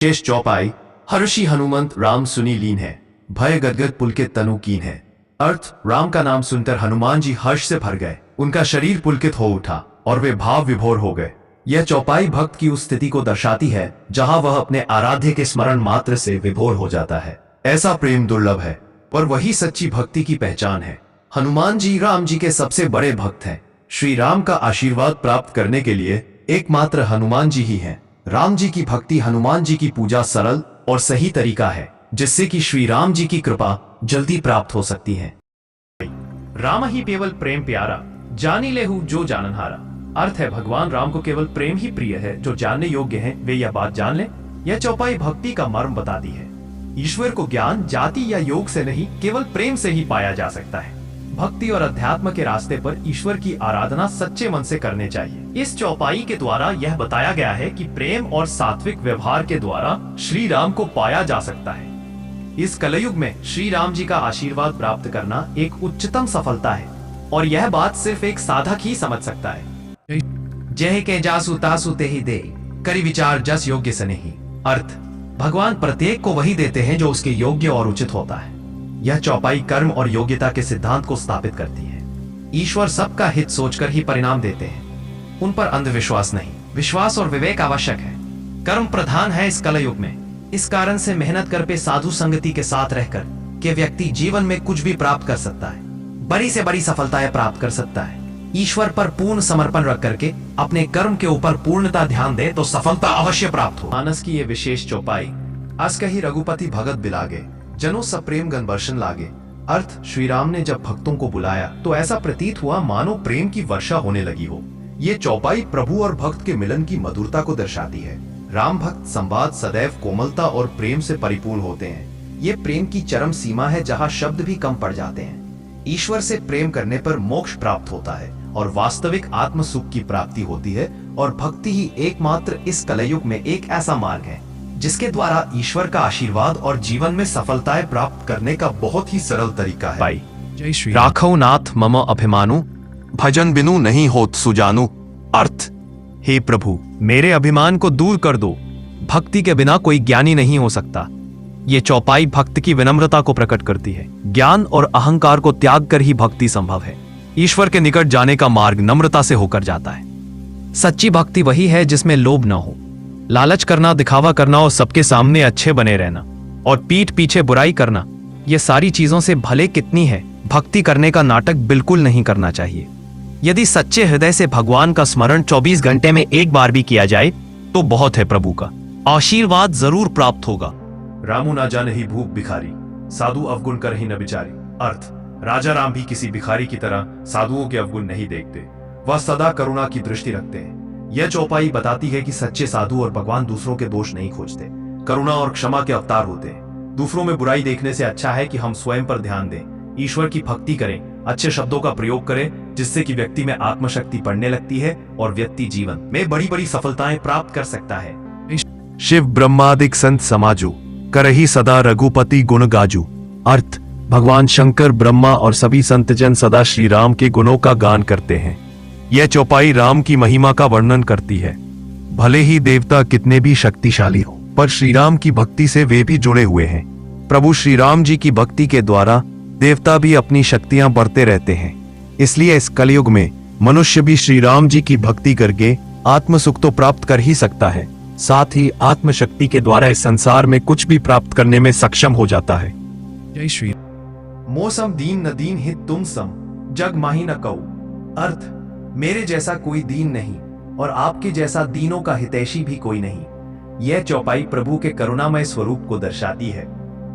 शेष चौपाई। हर्षि हनुमंत राम सुनी लीन है, भय गदगद पुलकित तनु कीन है। अर्थ, राम का नाम सुनकर हनुमान जी हर्ष से भर गए, उनका शरीर पुलकित हो उठा और वे भाव विभोर हो गए। यह चौपाई भक्त की उस स्थिति को दर्शाती है जहां वह अपने आराध्य के स्मरण मात्र से विभोर हो जाता है। ऐसा प्रेम दुर्लभ है, पर वही सच्ची भक्ति की पहचान है। हनुमान जी राम जी के सबसे बड़े भक्त हैं। श्री राम का आशीर्वाद प्राप्त करने के लिए एकमात्र हनुमान जी ही हैं। राम जी की भक्ति, हनुमान जी की पूजा सरल और सही तरीका है जिससे कि श्री राम जी की कृपा जल्दी प्राप्त हो सकती है। राम ही केवल प्रेम प्यारा, जानी लेहु जो जाननहारा। अर्थ है, भगवान राम को केवल प्रेम ही प्रिय है, जो जानने योग्य है वे यह बात जान ले। यह चौपाई भक्ति का मर्म बताती है। ईश्वर को ज्ञान, जाति या योग से नहीं, केवल प्रेम से ही पाया जा सकता है। भक्ति और अध्यात्म के रास्ते पर ईश्वर की आराधना सच्चे मन से करने चाहिए। इस चौपाई के द्वारा यह बताया गया है कि प्रेम और सात्विक व्यवहार के द्वारा श्री राम को पाया जा सकता है। इस कलयुग में श्री राम जी का आशीर्वाद प्राप्त करना एक उच्चतम सफलता है और यह बात सिर्फ एक साधक ही समझ सकता है। जय के जासु तासु ते ही दे, करी विचार जस योग्य से नहीं। अर्थ, भगवान प्रत्येक को वही देते हैं जो उसके योग्य और उचित होता है। यह चौपाई कर्म और योग्यता के सिद्धांत को स्थापित करती है। ईश्वर सबका हित सोचकर ही परिणाम देते हैं, उन पर अंधविश्वास नहीं। विश्वास और विवेक आवश्यक है। कर्म प्रधान है इस कलयुग में। इस कारण से मेहनत कर पे साधु संगति के साथ रहकर के व्यक्ति जीवन में कुछ भी प्राप्त कर सकता है, बड़ी से बड़ी सफलताएं प्राप्त कर सकता है। ईश्वर पर पूर्ण समर्पण रख करके अपने कर्म के ऊपर पूर्णता ध्यान दे तो सफलता अवश्य प्राप्त हो। मानस की ये विशेष चौपाई अस कही रघुपति भगत बिलागे, जनो सब प्रेम गण वर्षण लागे। अर्थ, श्री राम ने जब भक्तों को बुलाया तो ऐसा प्रतीत हुआ मानो प्रेम की वर्षा होने लगी हो। ये चौपाई प्रभु और भक्त के मिलन की मधुरता को दर्शाती है। राम भक्त संवाद सदैव कोमलता और प्रेम से परिपूर्ण होते हैं। ये प्रेम की चरम सीमा है जहाँ शब्द भी कम पड़ जाते हैं। ईश्वर से प्रेम करने पर मोक्ष प्राप्त होता है और वास्तविक आत्म सुख की प्राप्ति होती है। और भक्ति ही एकमात्र इस कलयुग में एक ऐसा मार्ग है जिसके द्वारा ईश्वर का आशीर्वाद और जीवन में सफलताएं प्राप्त करने का बहुत ही सरल तरीका है। जय श्री राखो नाथ मम अभिमानु, भजन बिनु नहीं होत सुजानु। अर्थ, हे प्रभु, मेरे अभिमान को दूर कर दो। भक्ति के बिना कोई ज्ञानी नहीं हो सकता। ये चौपाई भक्त की विनम्रता को प्रकट करती है। ज्ञान और अहंकार को त्याग कर ही भक्ति संभव है। ईश्वर के निकट जाने का मार्ग नम्रता से होकर जाता है। सच्ची भक्ति वही है जिसमें लोभ न हो, लालच करना, दिखावा करना और सबके सामने अच्छे बने रहना और पीठ पीछे बुराई करना, ये सारी चीजों से भले कितनी है, भक्ति करने का नाटक बिल्कुल नहीं करना चाहिए। यदि सच्चे हृदय से भगवान का स्मरण 24 घंटे में एक बार भी किया जाए तो बहुत है, प्रभु का आशीर्वाद जरूर प्राप्त होगा। रामू ना जाने ही भूख भिखारी, साधु अवगुण कर ही न बिचारी। अर्थ, राजा राम भी किसी भिखारी की तरह साधुओं के अवगुण नहीं देखते, वह सदा करुणा की दृष्टि रखते हैं। यह चौपाई बताती है कि सच्चे साधु और भगवान दूसरों के दोष नहीं खोजते, करुणा और क्षमा के अवतार होते हैं। दूसरों में बुराई देखने से अच्छा है कि हम स्वयं पर ध्यान दें, ईश्वर की भक्ति करें, अच्छे शब्दों का प्रयोग करें, जिससे कि व्यक्ति में आत्मशक्ति बढ़ने लगती है और व्यक्ति जीवन में बड़ी बड़ी सफलताएं प्राप्त कर सकता है। शिव ब्रह्मादिक संत समाजो, करही सदा रघुपति गुण गाजू। अर्थ, भगवान शंकर, ब्रह्मा और सभी संतजन सदा श्री राम के गुणों का गान करते हैं। यह चौपाई राम की महिमा का वर्णन करती है। भले ही देवता कितने भी शक्तिशाली हो, पर श्री राम की भक्ति से वे भी जुड़े हुए हैं। प्रभु श्री राम जी की भक्ति के द्वारा देवता भी अपनी शक्तियां बढ़ते रहते हैं। इसलिए इस कलयुग में मनुष्य भी श्री राम जी की भक्ति करके आत्म सुख तो प्राप्त कर ही सकता है, साथ ही आत्म शक्ति के द्वारा इस संसार में कुछ भी प्राप्त करने में सक्षम हो जाता है। जय श्री मौसम दीन न दीन हित तुम सम, जग माही न कऊ। अर्थ, मेरे जैसा कोई दीन नहीं और आपके जैसा दीनों का हितैषी भी कोई नहीं। यह चौपाई प्रभु के करुणामय स्वरूप को दर्शाती है।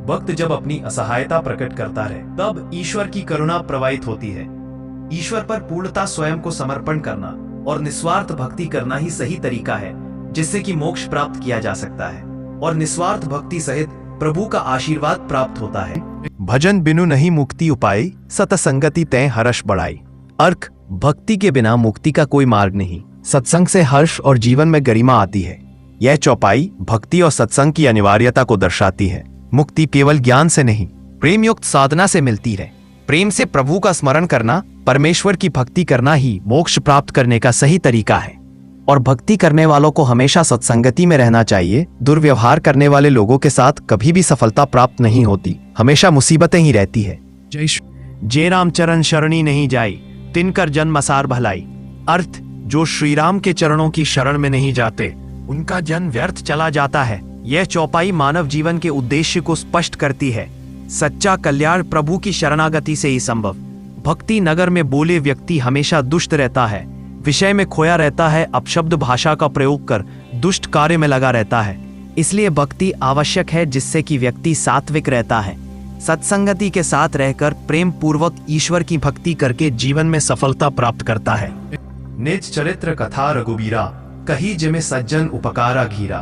भक्त जब अपनी असहायता प्रकट करता है तब ईश्वर की करुणा प्रवाहित होती है। ईश्वर पर पूर्णता स्वयं को समर्पण करना और निस्वार्थ भक्ति करना ही सही तरीका है जिससे कि मोक्ष प्राप्त किया जा सकता है और निस्वार्थ भक्ति सहित प्रभु का आशीर्वाद प्राप्त होता है। भजन बिनु नहीं मुक्ति उपाय, सतसंगति तय हर्ष बढ़ाई। अर्थ, भक्ति के बिना मुक्ति का कोई मार्ग नहीं। सत्संग से हर्ष और जीवन में गरिमा आती है। यह चौपाई भक्ति और सत्संग की अनिवार्यता को दर्शाती है। मुक्ति केवल ज्ञान से नहीं, प्रेम युक्त साधना से मिलती है। प्रेम से प्रभु का स्मरण करना, परमेश्वर की भक्ति करना ही मोक्ष प्राप्त करने का सही तरीका है। और भक्ति करने वालों को हमेशा सत्संगति में रहना चाहिए। दुर्व्यवहार करने वाले लोगों के साथ कभी भी सफलता प्राप्त नहीं होती, हमेशा मुसीबतें ही रहती है। जे राम चरण शरणी नहीं जाई, तिनकर जन्म असार भलाई। अर्थ, जो श्री राम के चरणों की शरण में नहीं जाते उनका जन्म व्यर्थ चला जाता है। यह चौपाई मानव जीवन के उद्देश्य को स्पष्ट करती है। सच्चा कल्याण प्रभु की शरणागति से ही संभव। भक्ति नगर में बोले व्यक्ति हमेशा दुष्ट रहता है, विषय में खोया रहता है, अपशब्द भाषा का प्रयोग कर दुष्ट कार्य में लगा रहता है। इसलिए भक्ति आवश्यक है, जिससे कि व्यक्ति सात्विक रहता है। सत्संगति के साथ रहकर प्रेम पूर्वक ईश्वर की भक्ति करके जीवन में सफलता प्राप्त करता है। निज चरित्र कथा रघुबीरा, कही जिमे सज्जन उपकारा घीरा।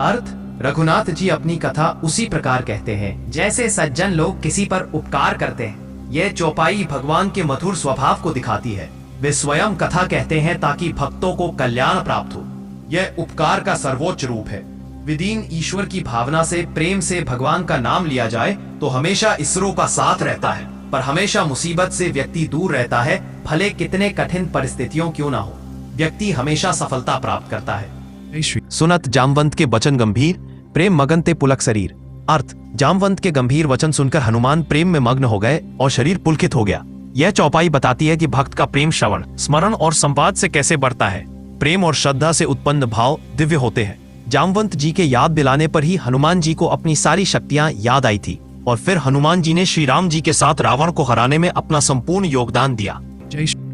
अर्थ, रघुनाथ जी अपनी कथा उसी प्रकार कहते हैं जैसे सज्जन लोग किसी पर उपकार करते हैं। यह चौपाई भगवान के मधुर स्वभाव को दिखाती है। वे स्वयं कथा कहते हैं ताकि भक्तों को कल्याण प्राप्त हो। यह उपकार का सर्वोच्च रूप है। विदीन ईश्वर की भावना से प्रेम से भगवान का नाम लिया जाए तो हमेशा ईश्वरों का साथ रहता है, पर हमेशा मुसीबत से व्यक्ति दूर रहता है। भले कितने कठिन परिस्थितियों क्यों ना हो, व्यक्ति हमेशा सफलता प्राप्त करता है। सुनत जामवंत के वचन गंभीर, प्रेम मगन ते पुलक शरीर। अर्थ, जामवंत के गंभीर वचन सुनकर हनुमान प्रेम में मग्न हो गए और शरीर पुलकित हो गया। यह चौपाई बताती है कि भक्त का प्रेम श्रवण, स्मरण और संवाद से कैसे बढ़ता है। प्रेम और श्रद्धा से उत्पन्न भाव दिव्य होते हैं। जामवंत जी के याद दिलाने पर ही हनुमान जी को अपनी सारी शक्तियां याद आई थी और फिर हनुमान जी ने श्री राम जी के साथ रावण को हराने में अपना संपूर्ण योगदान दिया।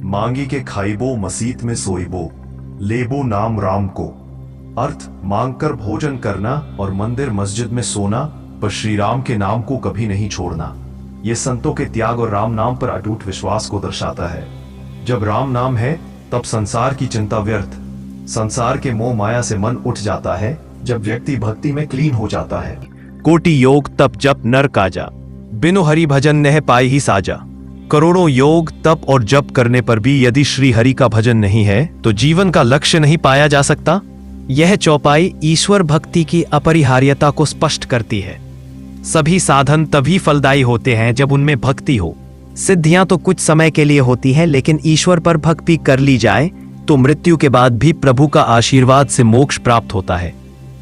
मांगी के खाइबो मसीत में सोइबो, लेबो नाम राम को। अर्थ, मांगकर भोजन करना और मंदिर मस्जिद में सोना, पर श्री राम के नाम को कभी नहीं छोड़ना। ये संतों के त्याग और राम नाम पर अटूट विश्वास को दर्शाता है। जब राम नाम है तब संसार की चिंता व्यर्थ, संसार के मोह माया से मन उठ जाता है। जब व्यक्ति भक्ति में क्लीन हो जाता है। कोटि योग तप जप नर काजा, बिनु हरि भजन नह पाई ही साजा। करोड़ों योग तप और जप करने पर भी यदि श्री हरि का भजन नहीं है तो जीवन का लक्ष्य नहीं पाया जा सकता। यह चौपाई ईश्वर भक्ति की अपरिहार्यता को स्पष्ट करती है। सभी साधन तभी फलदायी होते हैं जब उनमें भक्ति हो। सिद्धियां तो कुछ समय के लिए होती हैं, लेकिन ईश्वर पर भक्ति कर ली जाए तो मृत्यु के बाद भी प्रभु का आशीर्वाद से मोक्ष प्राप्त होता है।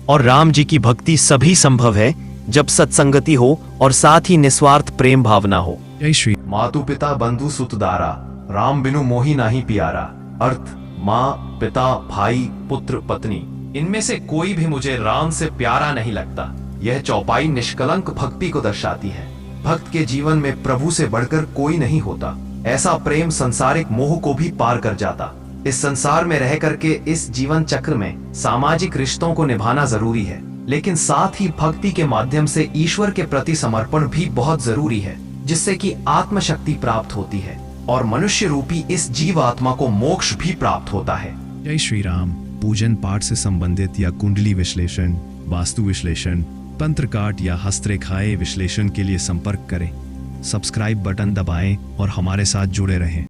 और राम जी की भक्ति सभी संभव है जब सत्संगति हो और साथ ही निस्वार्थ प्रेम भावना हो। जय श्री। मातु पिता बंधु सुत दारा, राम बिनु मोहि नाही प्यारा। अर्थ, माँ, पिता, भाई, पुत्र, पत्नी, इनमें से कोई भी मुझे राम से प्यारा नहीं लगता। यह चौपाई निष्कलंक भक्ति को दर्शाती है। भक्त के जीवन में प्रभु से बढ़कर कोई नहीं होता। ऐसा प्रेम संसारिक मोह को भी पार कर जाता। इस संसार में रह करके इस जीवन चक्र में सामाजिक रिश्तों को निभाना जरूरी है, लेकिन साथ ही भक्ति के माध्यम से ईश्वर के प्रति समर्पण भी बहुत जरूरी है, जिससे कि आत्मशक्ति प्राप्त होती है और मनुष्य रूपी इस जीव आत्मा को मोक्ष भी प्राप्त होता है। जय श्री राम। पूजन पाठ से संबंधित या कुंडली विश्लेषण, वास्तु विश्लेषण, तंत्र काट या हस्तरेखाएं विश्लेषण के लिए संपर्क करें। सब्सक्राइब बटन दबाएं और हमारे साथ जुड़े रहें।